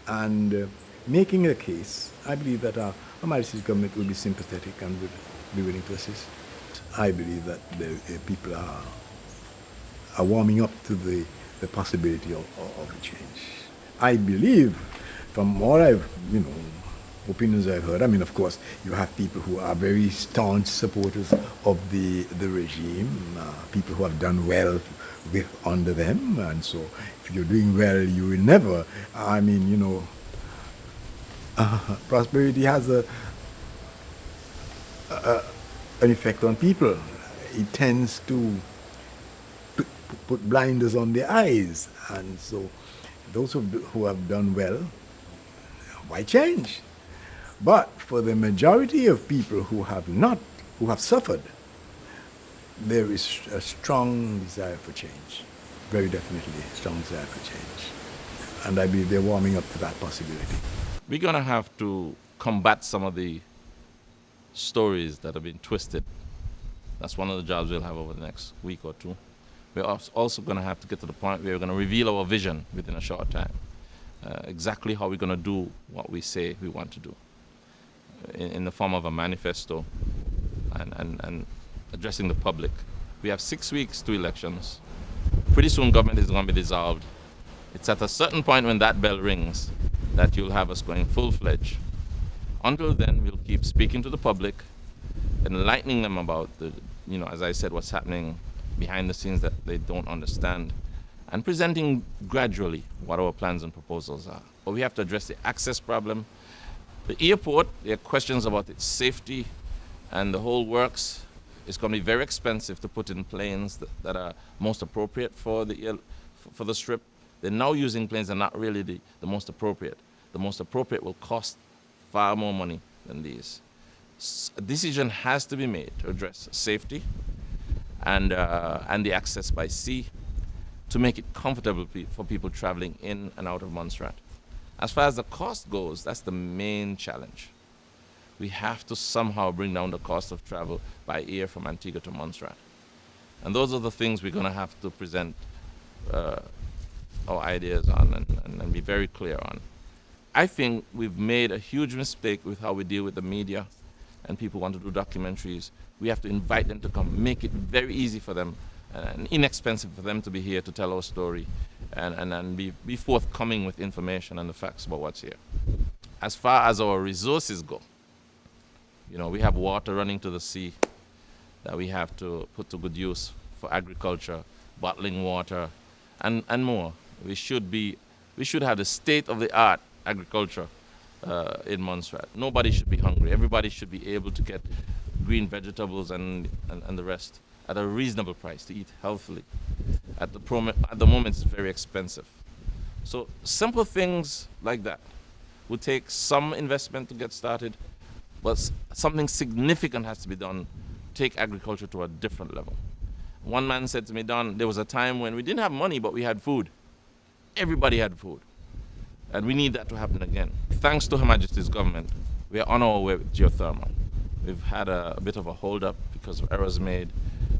and making a case, I believe that our Majesty's government will be sympathetic and would be willing to assist. I believe that the people are warming up to the possibility of a change. I believe, from all opinions I've heard, of course, you have people who are very staunch supporters of the regime, people who have done well under them, and so if you're doing well, you will never, prosperity has an effect on people. It tends to put blinders on their eyes, and so those who have done well, why change? But for the majority of people who have suffered, there is a strong desire for change. Very definitely a strong desire for change. And I believe they're warming up to that possibility. We're going to have to combat some of the stories that have been twisted. That's one of the jobs we'll have over the next week or two. we're also going to have to get to the point where we're going to reveal our vision within a short time. Exactly how we're going to do what we say we want to do in the form of a manifesto and addressing the public. We have 6 weeks to elections. Pretty soon government is going to be dissolved. It's at a certain point when that bell rings that you'll have us going full-fledged. Until then, we'll keep speaking to the public, enlightening them about as I said, what's happening behind the scenes that they don't understand, and presenting gradually what our plans and proposals are. But we have to address the access problem. The airport, there are questions about its safety and the whole works. It's going to be very expensive to put in planes that are most appropriate for the strip. They're now using planes that are not really the most appropriate. The most appropriate will cost far more money than these. A decision has to be made to address safety and the access by sea to make it comfortable for people traveling in and out of Montserrat. As far as the cost goes, that's the main challenge. We have to somehow bring down the cost of travel by air from Antigua to Montserrat. And those are the things we're going to have to present our ideas on and be very clear on. I think we've made a huge mistake with how we deal with the media and people want to do documentaries. We have to invite them to come, make it very easy for them and inexpensive for them to be here to tell our story and be forthcoming with information and the facts about what's here. As far as our resources go, we have water running to the sea that we have to put to good use for agriculture, bottling water, and more. We should have the state-of-the-art agriculture in Montserrat. Nobody should be hungry. Everybody should be able to get green vegetables and the rest at a reasonable price to eat healthily. At the moment, it's very expensive. So simple things like that would take some investment to get started, but something significant has to be done to take agriculture to a different level. One man said to me, Don, there was a time when we didn't have money, but we had food. Everybody had food. And we need that to happen again. Thanks to Her Majesty's government, we are on our way with geothermal. We've had a bit of a hold-up because of errors made,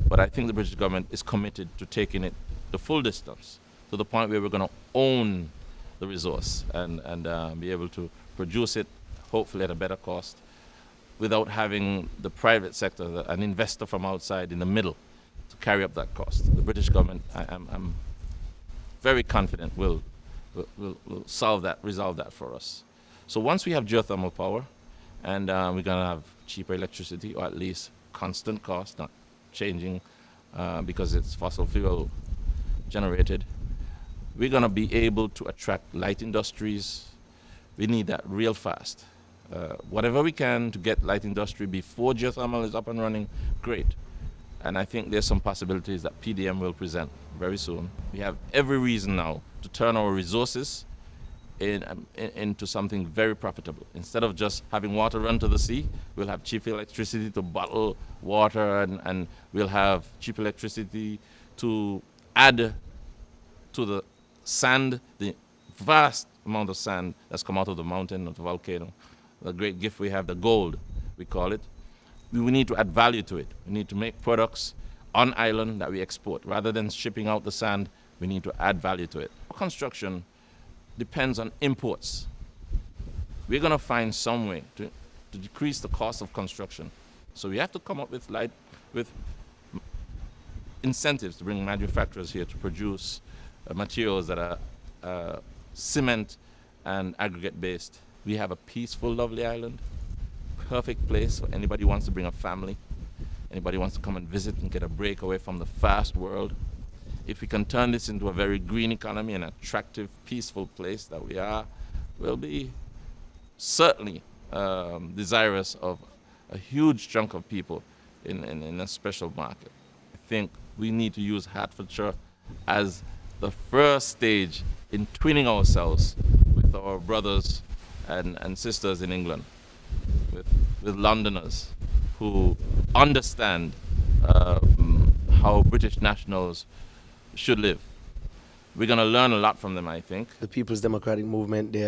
but I think the British government is committed to taking it the full distance to the point where we're going to own the resource and be able to produce it, hopefully at a better cost, without having the private sector, an investor from outside in the middle, to carry up that cost. The British government, I'm very confident, will resolve that for us. So once we have geothermal power, and we're going to have cheaper electricity, or at least constant cost, not changing because it's fossil fuel generated, we're going to be able to attract light industries. We need that real fast. Whatever we can to get light industry before geothermal is up and running, great. And I think there's some possibilities that PDM will present very soon. We have every reason now to turn our resources into something very profitable. Instead of just having water run to the sea, we'll have cheap electricity to bottle water, and we'll have cheap electricity to add to the sand, the vast amount of sand that's come out of the mountain, of the volcano. The great gift we have, the gold, we call it. We need to add value to it. We need to make products on island that we export. Rather than shipping out the sand, we need to add value to it. Construction depends on imports. We're going to find some way to decrease the cost of construction. So we have to come up with incentives to bring manufacturers here to produce materials that are cement and aggregate based. We have a peaceful, lovely island, perfect place for anybody who wants to bring a family, anybody who wants to come and visit and get a break away from the fast world. If we can turn this into a very green economy, an attractive, peaceful place that we are, we'll be certainly desirous of a huge chunk of people in a special market. I think we need to use Hertfordshire as the first stage in twinning ourselves with our brothers and sisters in England, with Londoners who understand how British nationals should live. We're going to learn a lot from them, I think. The People's Democratic Movement, we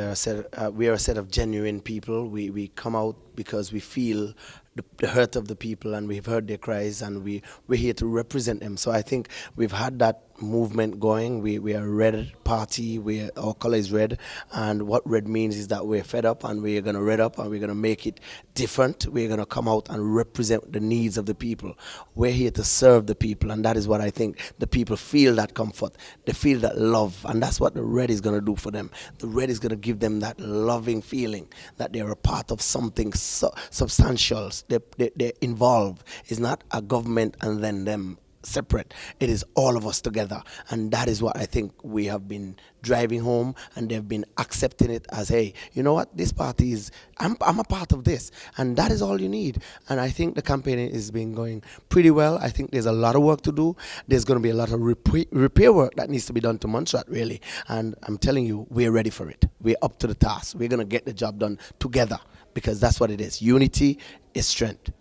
are a set of genuine people. We come out because we feel the hurt of the people, and we've heard their cries, and we're here to represent them. So I think we've had that movement going. We are a red party. Our color is red, and what red means is that we're fed up, and we're going to red up, and we're going to make it different. We're going to come out and represent the needs of the people. We're here to serve the people, and that is what I think the people feel, that comfort. They feel that love, and that's what the red is going to do for them. The red is going to give them that loving feeling that they're a part of something substantial. They're involved. It's not a government and then them separate. It is all of us together, and that is what I think we have been driving home, and they've been accepting it as, hey, you know what, this party is, I'm a part of this, and that is all you need. And I think the campaign is been going pretty well. I think there's a lot of work to do. There's going to be a lot of repair work that needs to be done to Montserrat, really, and I'm telling you, we're ready for it. We're up to the task. We're going to get the job done together, because that's what it is. Unity is strength.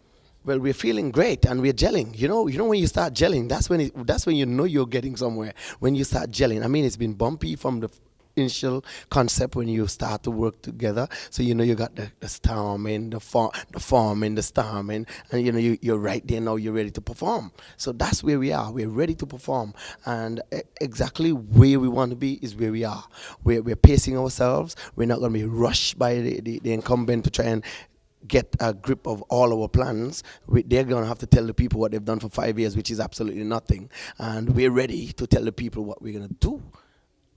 Well, we're feeling great, and we're gelling. You know when you start gelling, that's when you know you're getting somewhere. When you start gelling, I mean, it's been bumpy from the initial concept when you start to work together. So you got the storming, the farming, the storming, and you're right there now. You're ready to perform. So that's where we are. We're ready to perform, and exactly where we want to be is where we are. We're pacing ourselves. We're not going to be rushed by the incumbent to try and get a grip of all our plans. They're going to have to tell the people what they've done for 5 years, which is absolutely nothing. And we're ready to tell the people what we're going to do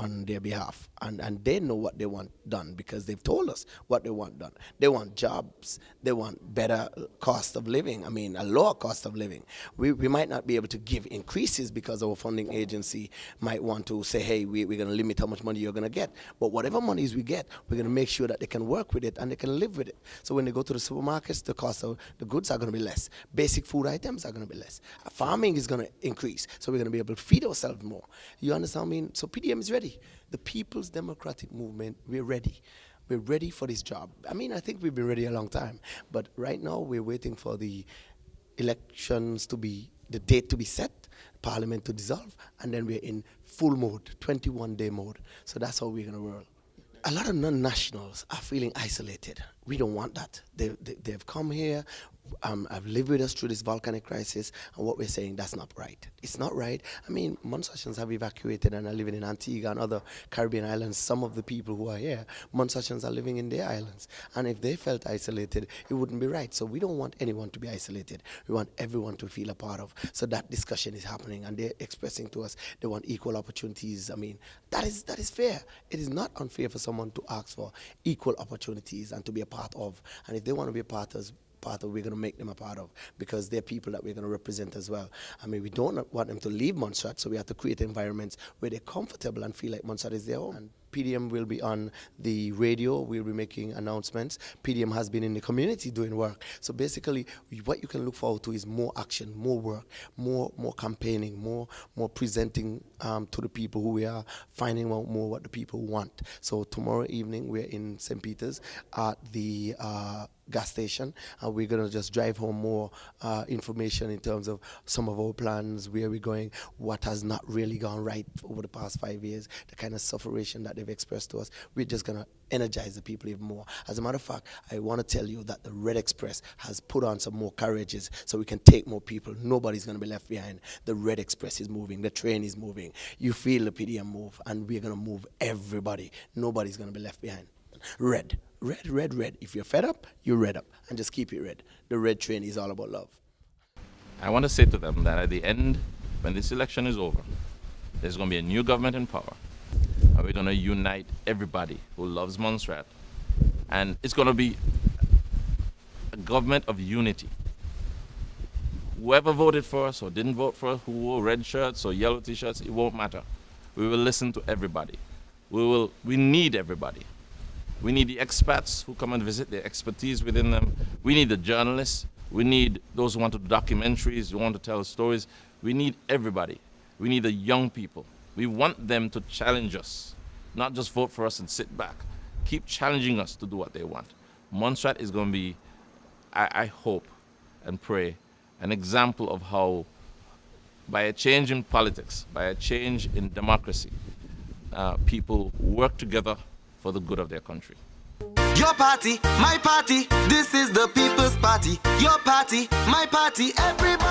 on their behalf. And they know what they want done, because they've told us what they want done. They want jobs. They want better cost of living. I mean, a lower cost of living. We might not be able to give increases because our funding agency might want to say, hey, we're going to limit how much money you're going to get. But whatever monies we get, we're going to make sure that they can work with it and they can live with it. So when they go to the supermarkets, the cost of the goods are going to be less. Basic food items are going to be less. Farming is going to increase. So we're going to be able to feed ourselves more. You understand what I mean? So PDM is ready. The People's Democratic Movement, we're ready. We're ready for this job. I mean, I think we've been ready a long time. But right now, we're waiting for the elections to be, the date to be set, Parliament to dissolve, and then we're in full mode, 21-day mode. So that's how we're going to roll. A lot of non-nationals are feeling isolated. We don't want that. They've come here, have lived with us through this volcanic crisis, and what we're saying, that's not right. It's not right. I mean, Montserratians have evacuated and are living in Antigua and other Caribbean islands. Some of the people who are here, Montserratians are living in their islands. And if they felt isolated, it wouldn't be right. So we don't want anyone to be isolated. We want everyone to feel a part of. So that discussion is happening, and they're expressing to us they want equal opportunities. I mean, that is fair. It is not unfair for someone to ask for equal opportunities and to be a part of. And if they want to be a part of, we're going to make them a part of, because they're people that we're going to represent as well. I mean, we don't want them to leave Montserrat, so we have to create environments where they're comfortable and feel like Montserrat is their home. And PDM will be on the radio. We'll be making announcements. PDM has been in the community doing work. So basically, what you can look forward to is more action, more work, more campaigning, more presenting to the people who we are, finding out more what the people want. So tomorrow evening, we're in St. Peter's at the gas station, and we're going to just drive home more information in terms of some of our plans, where we're going, what has not really gone right over the past 5 years, the kind of sufferation that they've expressed to us. We're just going to energize the people even more. As a matter of fact, I want to tell you that the Red Express has put on some more carriages so we can take more people. Nobody's going to be left behind. The Red Express is moving. The train is moving. You feel the PDM move, and we're going to move everybody. Nobody's going to be left behind. Red. Red, red, red. If you're fed up, you're red up. And just keep it red. The red train is all about love. I want to say to them that at the end, when this election is over, there's going to be a new government in power. And we're going to unite everybody who loves Montserrat. And it's going to be a government of unity. Whoever voted for us or didn't vote for us, who wore red shirts or yellow t-shirts, it won't matter. We will listen to everybody. We need everybody. We need the expats who come and visit, their expertise within them. We need the journalists. We need those who want to do documentaries, who want to tell stories. We need everybody. We need the young people. We want them to challenge us, not just vote for us and sit back. Keep challenging us to do what they want. Montserrat is going to be, I hope and pray, an example of how, by a change in politics, by a change in democracy, people work together for the good of their country. Your party, my party, this is the people's party. Your party, my party, everybody.